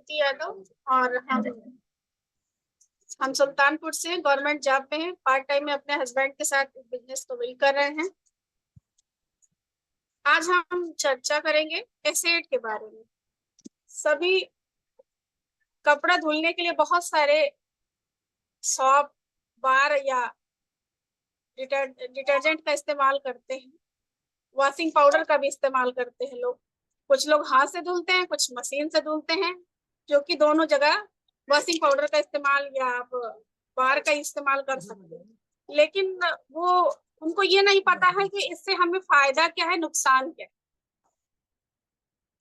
प्रीति यादव और हम सुल्तानपुर से गवर्नमेंट जॉब में हैं। पार्ट टाइम में अपने हस्बैंड के साथ बिजनेस को बिल्ड कर रहे हैं। आज हम चर्चा करेंगे एसेट के बारे में। सभी कपड़ा धुलने के लिए बहुत सारे सॉप, बार या डिटर्जेंट का इस्तेमाल करते हैं। वॉशिंग पाउडर का भी इस्तेमाल करते हैं लोग। कुछ लोग हाथ से धुलते हैं, कुछ मशीन से धुलते हैं, जो कि दोनों जगह वॉशिंग पाउडर का इस्तेमाल या आप बार का इस्तेमाल कर सकते हैं। लेकिन वो उनको ये नहीं पता है कि इससे हमें फायदा क्या है, नुकसान क्या है।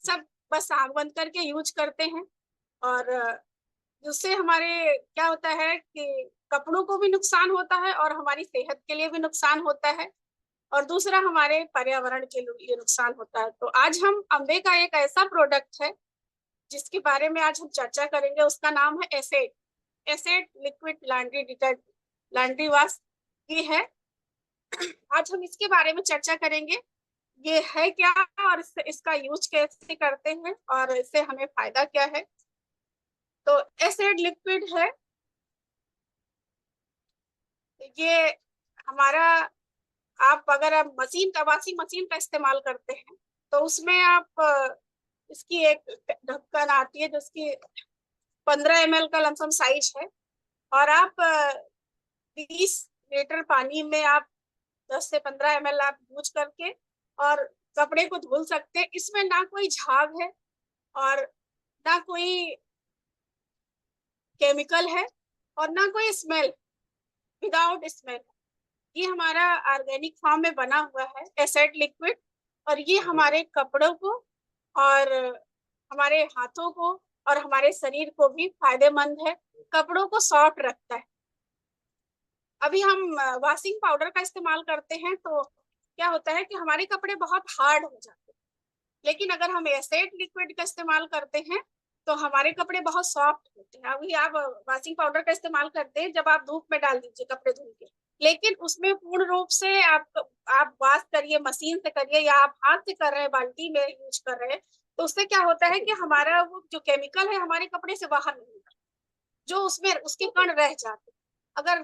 सब बस आंख बंद करके यूज करते हैं और जिससे हमारे क्या होता है कि कपड़ों को भी नुकसान होता है और हमारी सेहत के लिए भी नुकसान होता है और दूसरा हमारे पर्यावरण के लिए नुकसान होता है। तो आज हम अम्बे का एक ऐसा प्रोडक्ट है जिसके बारे में आज हम चर्चा करेंगे। उसका नाम है asset. Asset liquid laundry detergent, laundry wash ये है। आज हम इसके बारे में चर्चा करेंगे, ये है क्या और इसका यूज कैसे करते हैं और इससे हमें फायदा क्या है। तो एसेट लिक्विड है ये हमारा। आप मशीन का, वॉशिंग मशीन का इस्तेमाल करते हैं तो उसमें आप इसकी एक ढक्कन आती है जिसकी 15 ml का लमसम साइज है और आप 20 लीटर पानी में आप 10 से 15 ml आप यूज करके और कपड़े को धुल सकते हैं। इसमें ना कोई झाग है और ना कोई केमिकल है और ना कोई स्मेल, विदाउट स्मेल। ये हमारा ऑर्गेनिक फॉर्म में बना हुआ है एसेट लिक्विड और ये हमारे कपड़ों को और हमारे हाथों को और हमारे शरीर को भी फायदेमंद है। कपड़ों को सॉफ्ट रखता है। अभी हम वॉशिंग पाउडर का इस्तेमाल करते हैं तो क्या होता है कि हमारे कपड़े बहुत हार्ड हो जाते हैं, लेकिन अगर हम एसेट लिक्विड का इस्तेमाल करते हैं तो हमारे कपड़े बहुत सॉफ्ट होते हैं। अभी आप वॉशिंग पाउडर का इस्तेमाल करते हैं जब आप धूप में डाल दीजिए कपड़े धुल के, लेकिन उसमें पूर्ण रूप से आप वॉश करिए, मशीन से करिए या आप हाथ से कर रहे हैं, बाल्टी में यूज कर रहे हैं, तो उससे क्या होता है कि हमारा वो जो केमिकल है हमारे कपड़े से बाहर नहीं निकलता, जो उसमें उसके कण रह जाते। अगर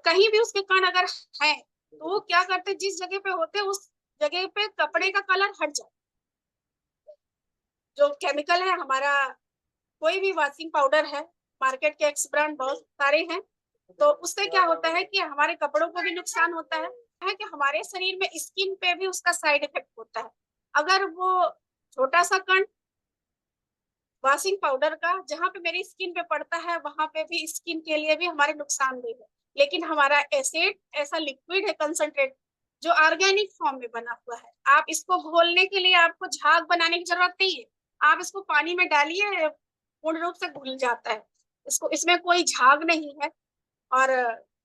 कहीं भी उसके कण अगर हैं तो वो क्या करते, जिस जगह पे होते उस जगह पे कपड़े का कलर हट जाता। जो केमिकल है हमारा, कोई भी वॉशिंग पाउडर है, मार्केट के एक्स ब्रांड बहुत सारे हैं, तो उससे क्या होता है कि हमारे कपड़ों को भी नुकसान होता है कि हमारे शरीर में स्किन पे भी उसका साइड इफेक्ट होता है। अगर वो छोटा सा कण वॉशिंग पाउडर का जहाँ पे मेरी स्किन पे पड़ता है वहां पे भी स्किन के लिए भी हमारे नुकसानदेह है। लेकिन हमारा एसेट ऐसा लिक्विड है, कंसंट्रेट, जो ऑर्गेनिक फॉर्म में बना हुआ है। आप इसको घोलने के लिए आपको झाग बनाने की जरूरत नहीं है। आप इसको पानी में डालिए, पूर्ण रूप से घुल जाता है। इसको, इसमें कोई झाग नहीं है और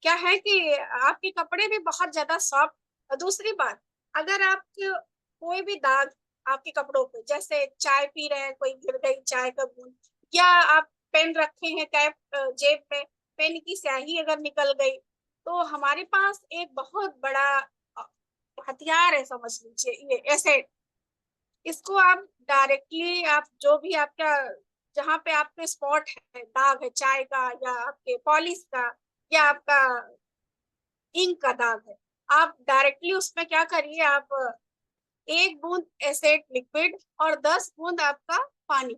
क्या है कि आपके कपड़े भी बहुत ज्यादा सॉफ्ट। दूसरी बात, अगर आप कोई भी दाग आपके कपड़ों पे, जैसे चाय पी रहे हैं, कोई गिर गई चाय का बूंद, या आप पेन रखे हैं कैप जेब में, पेन की स्याही अगर निकल गई, तो हमारे पास एक बहुत बड़ा हथियार है, समझ लीजिए, ये एसेट। इसको आप डायरेक्टली, आप जो भी आपका जहाँ पे आपके स्पॉट है, दाग है चाय का या आपके पॉलिश का या आपका इंक का दाग है, आप डायरेक्टली उसमें क्या करिए, आप 1 बूंद एसेट लिक्विड और 10 बूंद आपका पानी,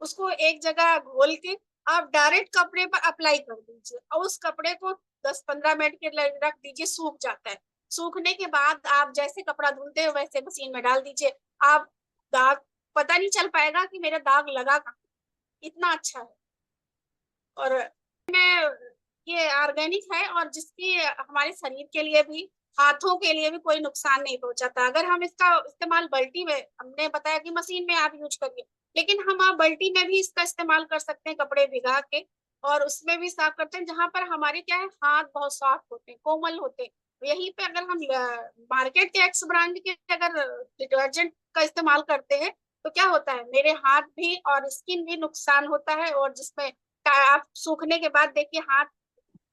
उसको एक जगह घोल के आप डायरेक्ट कपड़े पर अप्लाई कर दीजिए और उस कपड़े को 10-15 मिनट के लिए रख दीजिए, सूख जाता है। सूखने के बाद आप जैसे कपड़ा धुलते हो वैसे मशीन में डाल दीजिए। आप दाग, पता नहीं चल पाएगा कि मेरा दाग लगा कहाँ, इतना अच्छा है। और मैं, ये ऑर्गेनिक है और जिसकी हमारे शरीर के लिए भी, हाथों के लिए भी कोई नुकसान नहीं पहुंचाता। अगर हम इसका इस्तेमाल बाल्टी में, हमने बताया कि मशीन में आप यूज करिए, लेकिन हम आप बाल्टी में भी इसका इस्तेमाल कर सकते हैं, कपड़े भिगा के, और उसमें भी साफ करते हैं जहां पर हमारे क्या है, हाथ बहुत सॉफ्ट होते हैं, कोमल होते हैं। यहीं पे अगर हम मार्केट के एक्स ब्रांड के अगर डिटर्जेंट का इस्तेमाल करते हैं तो क्या होता है, मेरे हाथ भी और स्किन भी नुकसान होता है, और जिसमें आप सूखने के बाद देखिए हाथ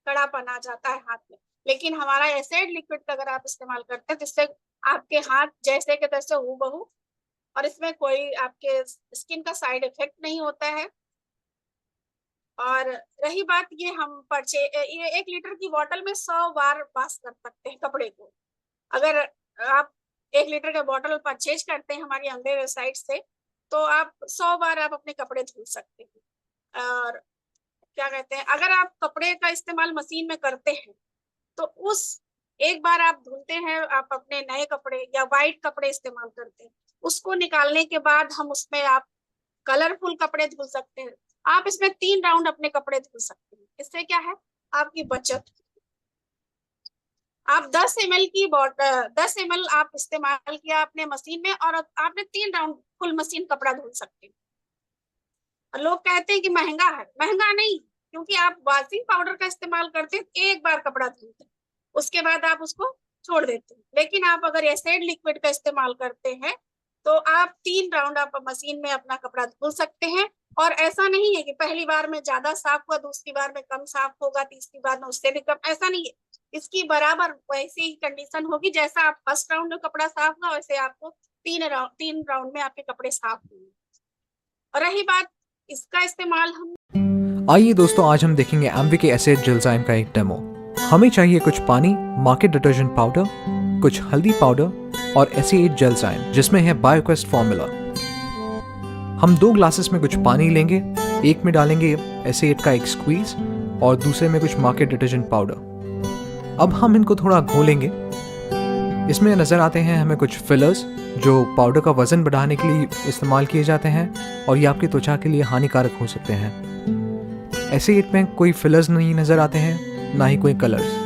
कड़ापन आ जाता है हाथ में। लेकिन हमारा एसिड लिक्विड का अगर आप इस्तेमाल करते हैं तो इससे आपके हाथ जैसे के तैसे हूबहू, और इसमें कोई आपके स्किन का साइड इफेक्ट नहीं होता है। और रही बात ये ये 1 लीटर की बॉटल में 100 बार वॉश कर सकते हैं कपड़े को। अगर आप 1 लीटर का बॉटल परचेज करते हैं हमारी अम्बे वेबसाइट से, तो आप 100 बार आप अपने कपड़े धुल सकते हैं। और क्या कहते हैं, अगर आप कपड़े का इस्तेमाल मशीन में करते हैं तो उस एक बार आप धुलते हैं, आप अपने नए कपड़े या वाइट कपड़े इस्तेमाल करते हैं, उसको निकालने के बाद हम उसमें आप कलरफुल कपड़े धुल सकते हैं। आप इसमें 3 राउंड अपने कपड़े धुल सकते हैं। इससे क्या है, आपकी बचत। आप 10 ml की बॉटल 10 ml आप इस्तेमाल किया अपने मशीन में और आपने 3 राउंड फुल मशीन कपड़ा धुल सकते हैं। और लोग कहते हैं कि महंगा है, महंगा नहीं, क्योंकि आप वॉशिंग पाउडर का इस्तेमाल करते हैं, एक बार कपड़ा धुलते हैं, उसके बाद आप उसको छोड़ देते हैं। लेकिन आप अगर एसिड लिक्विड का इस्तेमाल करते हैं तो आप 3 राउंड आप मशीन में अपना कपड़ा धुल सकते हैं। और ऐसा नहीं है कि पहली बार में ज्यादा साफ हुआ, दूसरी बार में कम साफ होगा, तीसरी बार में उससे भी कम, ऐसा नहीं है। इसकी बराबर वैसी ही कंडीशन होगी, जैसा आप फर्स्ट राउंड में कपड़ा साफ हुआ वैसे आपको 3 राउंड में आपके कपड़े साफ होंगे। और रही बात इसका इस्तेमाल हम, आइए दोस्तों, आज हम देखेंगे एम्विक एसिड जेलजाइम का एक डेमो। हमें चाहिए कुछ पानी, मार्केट डिटर्जेंट पाउडर, कुछ हल्दी पाउडर और एसिड जेलजाइम जिसमें है बायोक्वेस्ट फॉर्मूला। हम 2 ग्लासेस में कुछ पानी लेंगे, एक में डालेंगे एसिड का एक स्क्वीज और दूसरे में कुछ मार्केट डिटर्जेंट पाउडर। अब हम इनको थोड़ा घोलेंगे। इसमें नज़र आते हैं हमें कुछ फिलर्स जो पाउडर का वजन बढ़ाने के लिए इस्तेमाल किए जाते हैं और ये आपकी त्वचा के लिए हानिकारक हो सकते हैं। एसिड में कोई फिलर्स नहीं नज़र आते हैं, ना ही कोई कलर्स।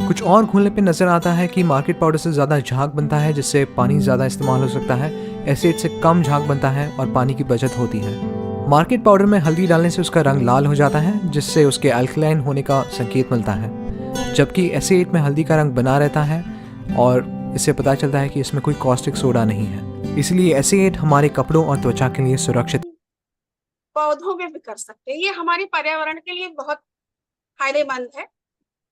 कुछ और घोलने पे नज़र आता है कि मार्केट पाउडर से ज़्यादा झाग बनता है, जिससे पानी ज़्यादा इस्तेमाल हो सकता है। एसिड से कम झाग बनता है और पानी की बचत होती है। मार्केट पाउडर में हल्दी डालने से उसका रंग लाल हो जाता है, जिससे उसके अल्कलाइन होने का संकेत मिलता है, जबकि एसिड में हल्दी का रंग बना रहता है और इससे पता चलता है कि इसमें कोई कॉस्टिक सोडा नहीं है। इसलिए एसिड हमारे कपड़ों और त्वचा के लिए सुरक्षित पौधों में भी कर सकते हैं। ये हमारे पर्यावरण के लिए बहुत फायदेमंद है।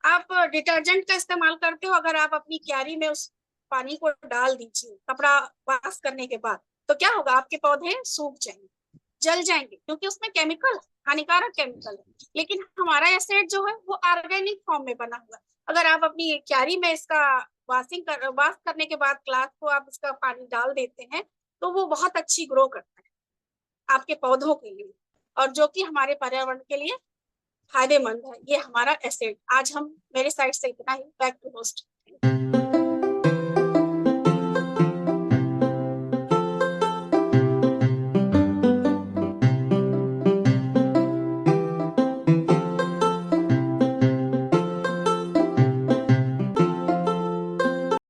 आप डिटर्जेंट का इस्तेमाल करते हो, अगर आप अपनी क्यारी में उस पानी को डाल दीजिए कपड़ा वॉश करने के बाद, तो क्या होगा, आपके पौधे सूख जाएंगे, जल जाएंगे, क्योंकि उसमें केमिकल, हानिकारक केमिकल है। लेकिन हमारा एसिड जो है वो ऑर्गेनिक फॉर्म में बना हुआ है। अगर आप अपनी क्यारी में इसका वॉश करने के बाद क्लास को आप इसका पानी डाल देते हैं, तो वो बहुत अच्छी ग्रो करता है आपके पौधों के लिए, और जो कि हमारे पर्यावरण के लिए फायदेमंद है। ये हमारा एसिड। आज हम मेरे साइड से इतना ही। Back to host.